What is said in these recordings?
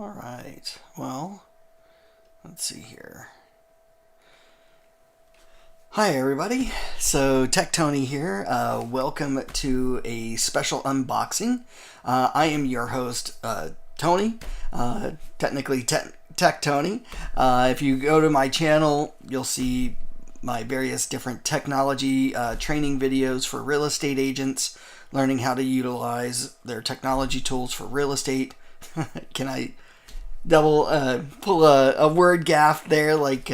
All right. Well, let's see here. Hi, everybody. So, Tech Tony here. Welcome to a special unboxing. I am your host, Tony. Technically, Tech Tony. If you go to my channel, you'll see my various different technology training videos for real estate agents, learning how to utilize their technology tools for real estate. Can I pull a word gaff there like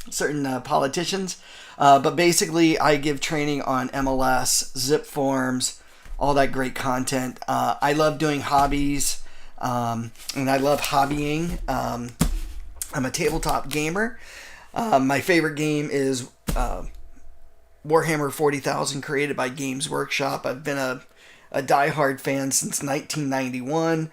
certain politicians? But basically, I give training on MLS, zip forms, all that great content. I love doing hobbies, and I love hobbying. I'm a tabletop gamer. My favorite game is Warhammer 40,000, created by Games Workshop. I've been a diehard fan since 1991.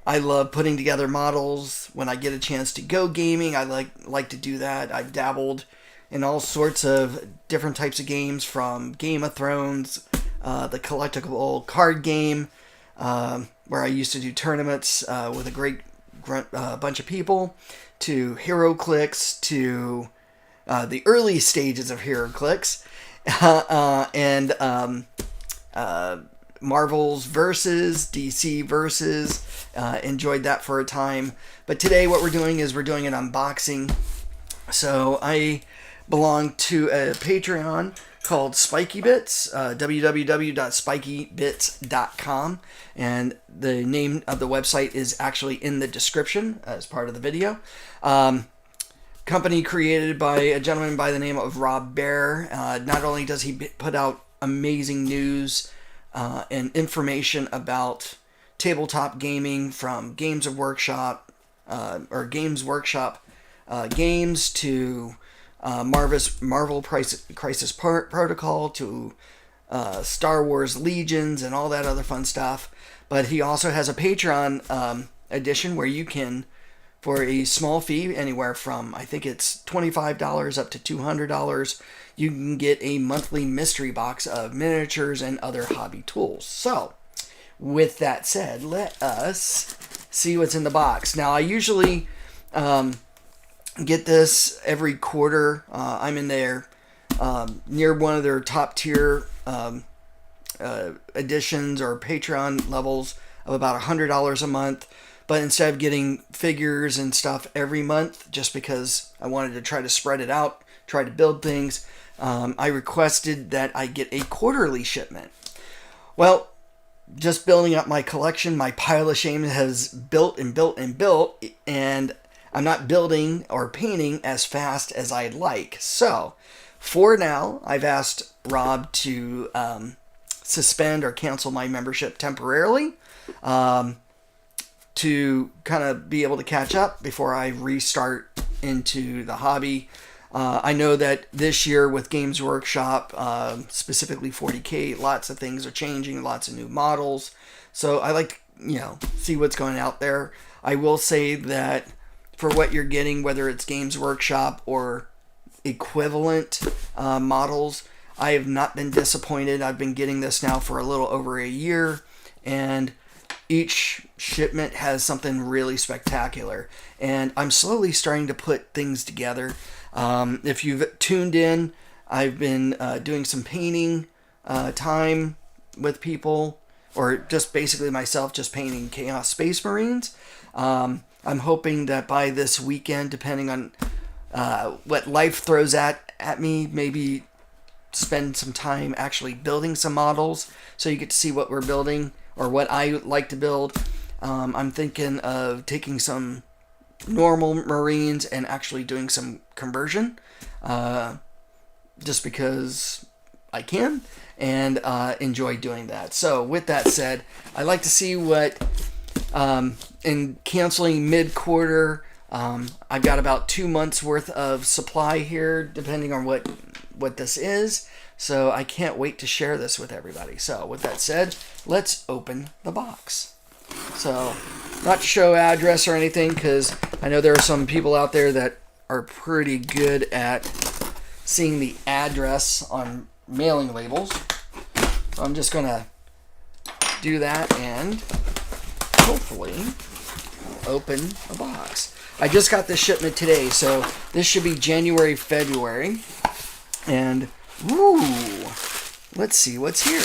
I love putting together models. When I get a chance to go gaming, I like to do that. I've dabbled in all sorts of different types of games, from Game of Thrones, the collectible card game, where I used to do tournaments with a great bunch of people, to HeroClix, to the early stages of HeroClix, and Marvel's Versus, DC Versus. Enjoyed that for a time. But today what we're doing is we're doing an unboxing. So I belong to a Patreon called Spiky Bits, www.spikybits.com. And the name of the website is actually in the description as part of the video. Company created by a gentleman by the name of Rob Baer. Not only does he put out amazing news and information about tabletop gaming, from Games Workshop games, to Marvel Crisis Protocol, to Star Wars Legions, and all that other fun stuff. But he also has a Patreon edition where you can, for a small fee, anywhere from, I think it's $25 up to $200, you can get a monthly mystery box of miniatures and other hobby tools. So, with that said, let us see what's in the box. Now, I usually get this every quarter. I'm in there near one of their top tier editions or Patreon levels of about $100 a month. But instead of getting figures and stuff every month, just because I wanted to try to spread it out, try to build things, I requested that I get a quarterly shipment. Well, just building up my collection, my pile of shame has built and built and built, and I'm not building or painting as fast as I'd like. So, for now, I've asked Rob to suspend or cancel my membership temporarily, to kind of be able to catch up before I restart into the hobby. I know that this year with Games Workshop, specifically 40K, lots of things are changing, lots of new models. So I like to, see what's going out there. I will say that for what you're getting, whether it's Games Workshop or equivalent models, I have not been disappointed. I've been getting this now for a little over a year, and each shipment has something really spectacular. And I'm slowly starting to put things together. If you've tuned in, I've been doing some painting time with people, or just basically myself, just painting Chaos Space Marines. I'm hoping that by this weekend, depending on what life throws at me, maybe spend some time actually building some models so you get to see what we're building or what I like to build. I'm thinking of taking some normal Marines and actually doing some conversion, just because I can and enjoy doing that. So with that said, I like to see what, in canceling mid-quarter, I've got about 2 months worth of supply here, depending on what this is. So I can't wait to share this with everybody. So with that said, let's open the box. So, not to show address or anything, because I know there are some people out there that are pretty good at seeing the address on mailing labels. So I'm just going to do that and hopefully open a box. I just got this shipment today, so this should be January, February. And, woo, let's see what's here.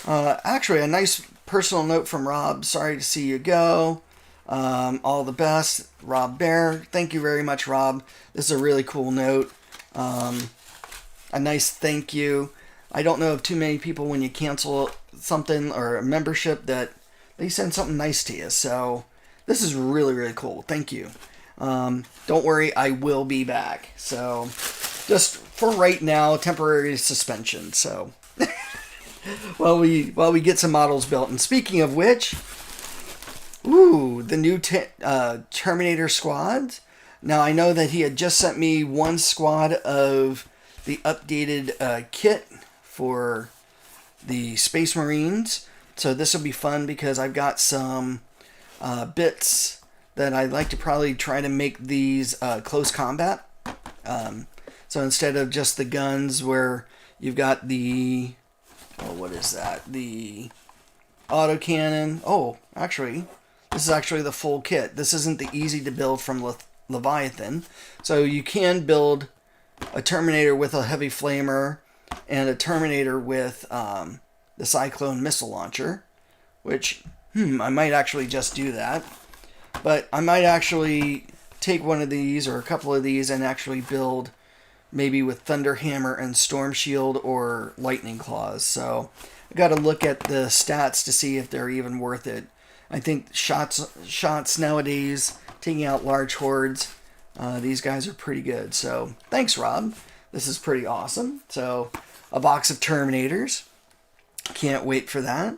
Actually, a nice personal note from Rob. Sorry to see you go. All the best, Rob Baer. Thank you very much, Rob. This is a really cool note. A nice thank you. I don't know of too many people when you cancel something or a membership that they send something nice to you. So this is really, really cool. Thank you. Don't worry, I will be back. So just for right now, temporary suspension. So while we get some models built. And speaking of which, ooh, the new Terminator squad. Now I know that he had just sent me one squad of the updated kit for the Space Marines. So this will be fun because I've got some bits that I'd like to probably try to make these close combat. So instead of just the guns where you've got the, oh, what is that? The autocannon. Oh, actually, this is actually the full kit. This isn't the easy to build from Leviathan. So you can build a Terminator with a heavy flamer and a Terminator with the Cyclone missile launcher, which, I might actually just do that. But I might actually take one of these or a couple of these and actually build maybe with Thunder Hammer and Storm Shield or Lightning Claws. So I got to look at the stats to see if they're even worth it. I think shots nowadays, taking out large hordes, these guys are pretty good. So thanks, Rob. This is pretty awesome. So a box of Terminators. Can't wait for that.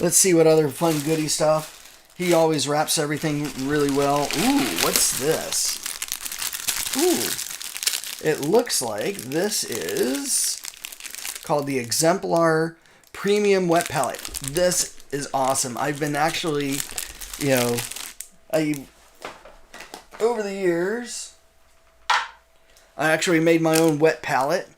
Let's see what other fun goody stuff. He always wraps everything really well. Ooh, what's this? Ooh, it looks like this is called the Exemplar Premium Wet Palette. This is awesome. I've been actually, over the years, I actually made my own wet palette.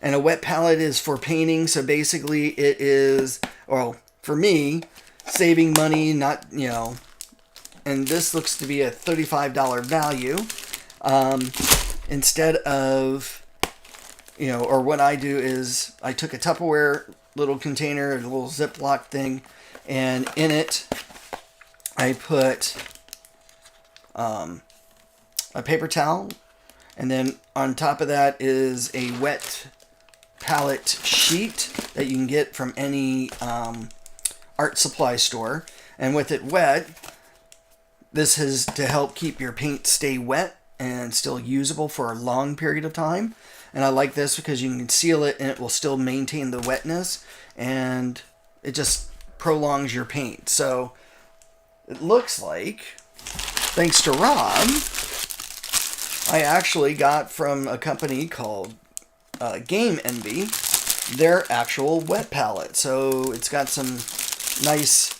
And a wet palette is for painting, so basically it is, well, for me, saving money, not, and this looks to be a $35 value. Instead of, or what I do is I took a Tupperware little container, a little Ziploc thing, and in it I put a paper towel, and then on top of that is a wet palette sheet that you can get from any art supply store. And with it wet, this is to help keep your paint stay wet and still usable for a long period of time. And I like this because you can seal it and it will still maintain the wetness, and it just prolongs your paint. So it looks like, thanks to Rob, I actually got from a company called Game Envy their actual wet palette. So it's got some nice,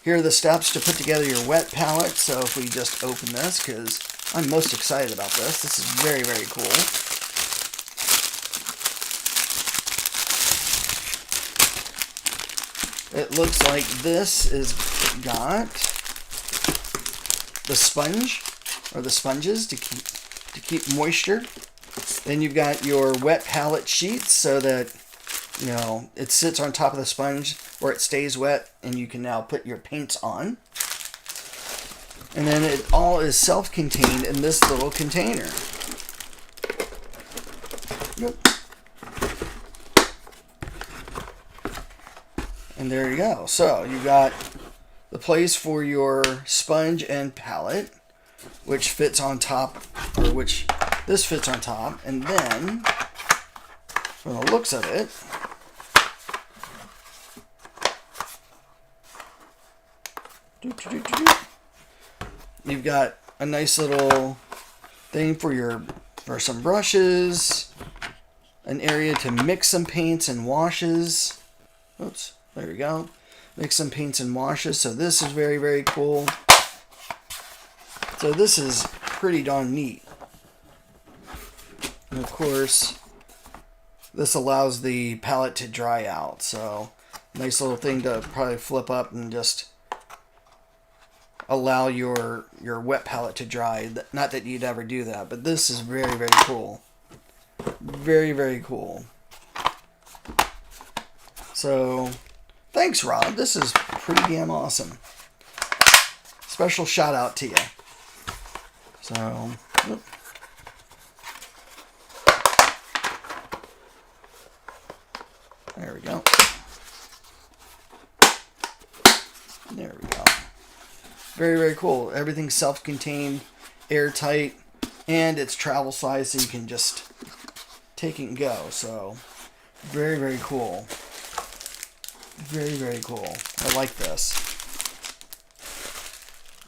here are the steps to put together your wet palette. So if we just open this, because I'm most excited about this. This is very, very cool. It looks like this is got the sponge, or the sponges to keep moisture. Then you've got your wet palette sheets so that, it sits on top of the sponge where it stays wet, and you can now put your paints on. And then it all is self-contained in this little container. Yep. And there you go. So you got the place for your sponge and palette, which fits on top, or which this fits on top. And then, from the looks of it, you've got a nice little thing for some brushes, an area to mix some paints and washes. Oops, there we go. Mix some paints and washes. So this is very, very cool. So this is pretty darn neat. And of course, this allows the palette to dry out. So nice little thing to probably flip up and just allow your wet palette to dry. Not that you'd ever do that, but this is very, very cool. Very, very cool. So, thanks, Rob. This is pretty damn awesome. Special shout out to you. So, there we go. There we go. Very, very cool. Everything's self-contained, airtight, and it's travel size, so you can just take it and go. So, very, very cool. Very, very cool. I like this.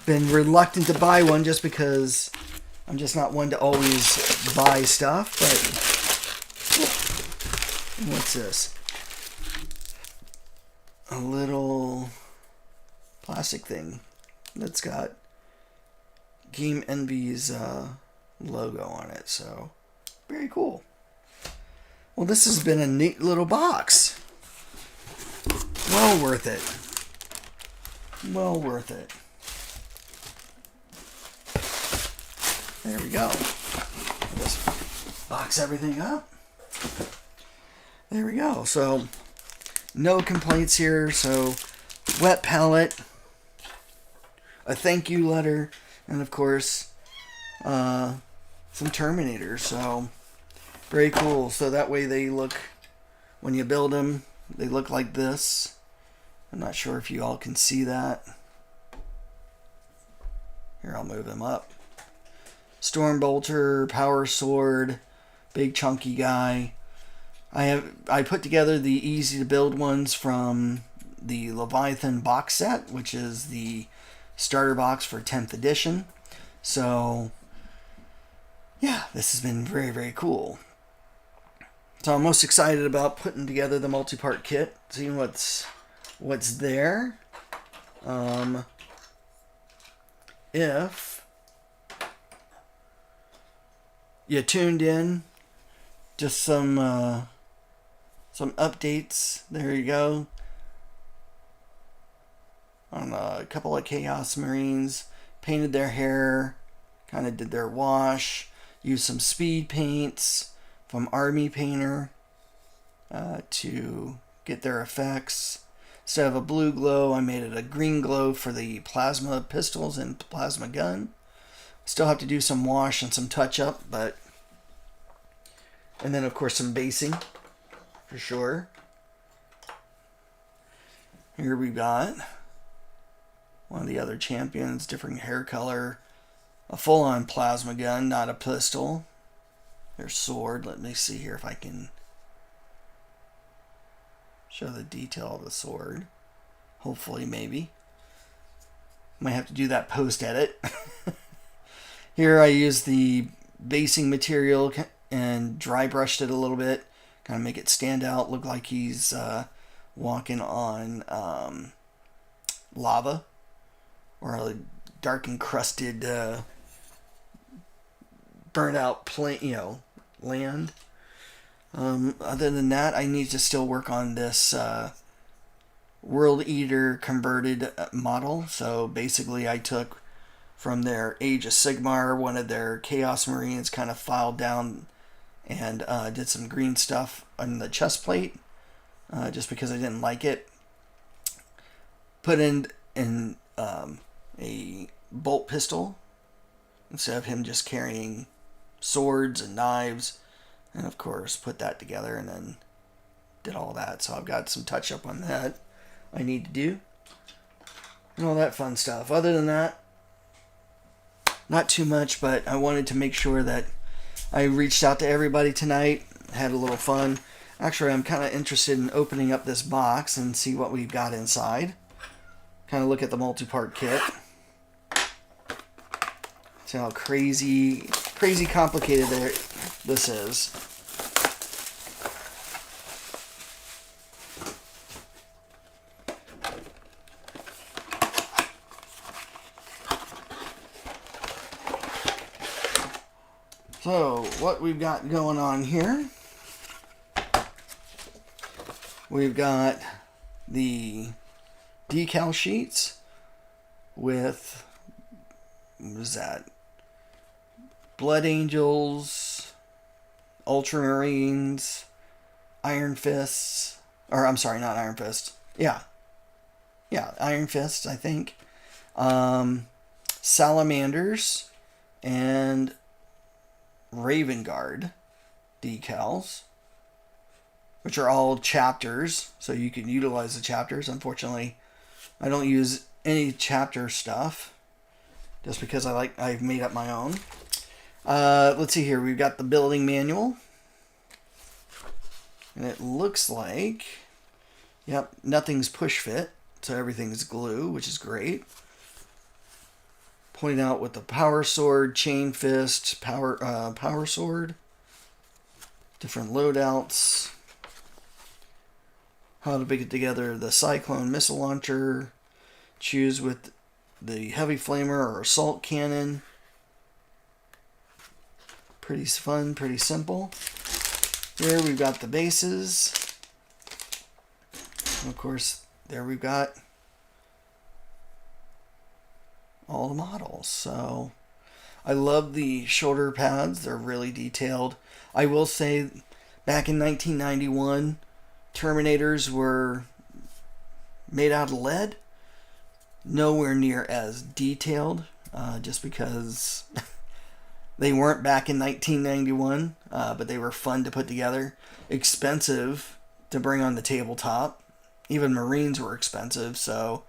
Been reluctant to buy one just because I'm just not one to always buy stuff, but what's this? A little plastic thing that's got Game Envy's logo on it, so very cool. Well, this has been a neat little box. Well worth it. Well worth it. There we go. Just box everything up. There we go. So, no complaints here. So, wet palette, a thank you letter, and of course, some Terminators. So, very cool. So that way they look, when you build them, they look like this. I'm not sure if you all can see that. Here, I'll move them up. Stormbolter, Power Sword, big chunky guy. I put together the easy to build ones from the Leviathan box set, which is the starter box for 10th edition. So, yeah, this has been very, very cool. So I'm most excited about putting together the multi-part kit, seeing what's there. If you tuned in, just some updates. There you go. On a couple of Chaos Marines, painted their hair, kind of did their wash, used some speed paints from Army Painter to get their effects. Instead of a blue glow, I made it a green glow for the plasma pistols and plasma gun. Still have to do some wash and some touch up, but... And then, of course, some basing, for sure. Here we got one of the other champions, different hair color. A full-on plasma gun, not a pistol. Their sword. Let me see here if I can show the detail of the sword. Hopefully, maybe. Might have to do that post-edit. Here I use the basing material and dry brushed it a little bit. Kind of make it stand out. Look like he's walking on lava. Or a dark encrusted burnt out land. Other than that, I need to still work on this World Eater converted model. So basically I took from their Age of Sigmar, one of their Chaos Marines, kind of filed down and did some green stuff on the chest plate just because I didn't like it. Put in a bolt pistol instead of him just carrying swords and knives, and of course put that together and then did all that. So I've got some touch up on that I need to do and all that fun stuff. Other than that, not too much, but I wanted to make sure that I reached out to everybody tonight, had a little fun. Actually, I'm kind of interested in opening up this box and see what we've got inside. Kind of look at the multi-part kit. See how crazy complicated this is. So, what we've got going on here, we've got the decal sheets with what was that? Blood Angels, Ultramarines, Iron Fists, or I'm sorry, not Iron Fist. Yeah, Iron Fists, I think. Salamanders and Raven Guard decals, which are all chapters, so you can utilize the chapters. Unfortunately, I don't use any chapter stuff just because I've made up my own. Let's see here. We've got the building manual, and it looks like, yep, nothing's push fit, so everything's glue, which is great. Pointing out with the power sword, chain fist, power sword, different loadouts, how to put together the cyclone missile launcher, choose with the heavy flamer or assault cannon. Pretty fun, pretty simple. Here we've got the bases. And of course, there we've got all the models. So I love the shoulder pads. They're really detailed. I will say, back in 1991, Terminators were made out of lead. Nowhere near as detailed, just because they weren't back in 1991, but they were fun to put together. Expensive to bring on the tabletop. Even Marines were expensive, so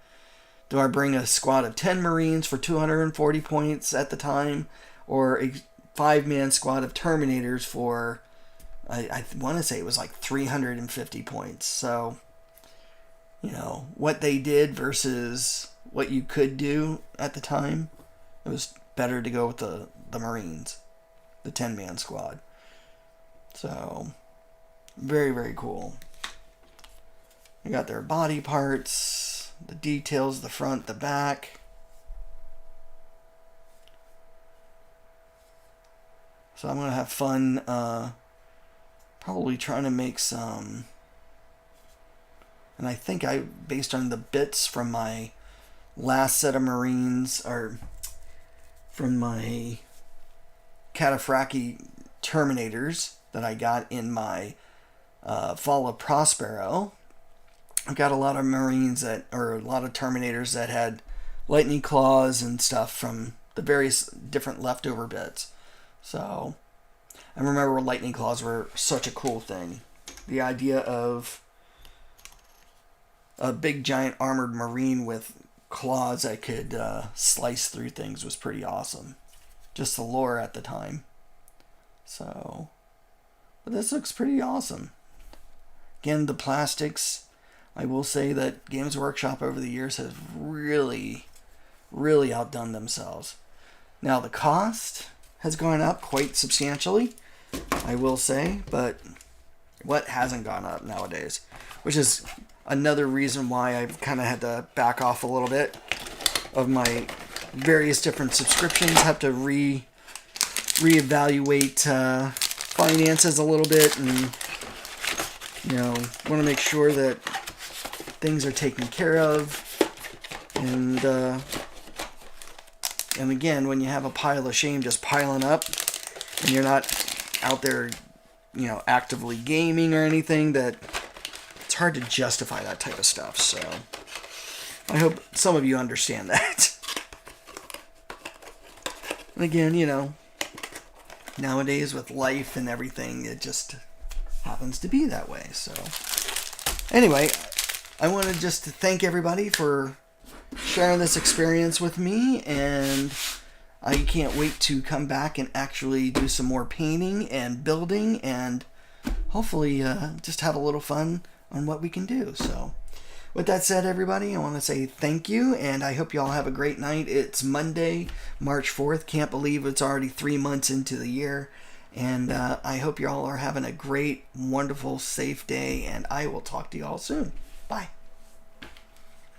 do I bring a squad of 10 Marines for 240 points at the time, or a 5-man squad of Terminators for, I want to say it was like 350 points. So, you know, what they did versus what you could do at the time, it was better to go with the Marines, the 10-man squad. So, very, very cool. You got their body parts, the details, the front, the back. So I'm going to have fun probably trying to make some, and I think based on the bits from my last set of Marines, or from my Cataphractii Terminators that I got in my Fall of Prospero, I've got a lot of Marines or a lot of Terminators that had lightning claws and stuff from the various different leftover bits. So I remember lightning claws were such a cool thing. The idea of a big giant armored Marine with claws that could slice through things was pretty awesome. Just the lore at the time. So, but this looks pretty awesome. Again, the plastics, I will say that Games Workshop over the years has really, really outdone themselves. Now, the cost has gone up quite substantially, I will say, but what hasn't gone up nowadays? Which is another reason why I've kind of had to back off a little bit of my various different subscriptions. Have to reevaluate finances a little bit, and you know, want to make sure that things are taken care of. And again, when you have a pile of shame just piling up, and you're not out there, you know, actively gaming or anything, that it's hard to justify that type of stuff. So I hope some of you understand that. And again, you know, nowadays with life and everything, it just happens to be that way. So anyway, I want to just thank everybody for sharing this experience with me, and I can't wait to come back and actually do some more painting and building, and hopefully just have a little fun on what we can do. So with that said, everybody, I want to say thank you, and I hope you all have a great night. It's Monday, March 4th. Can't believe it's already 3 months into the year. And I hope you all are having a great, wonderful, safe day, and I will talk to you all soon. Bye.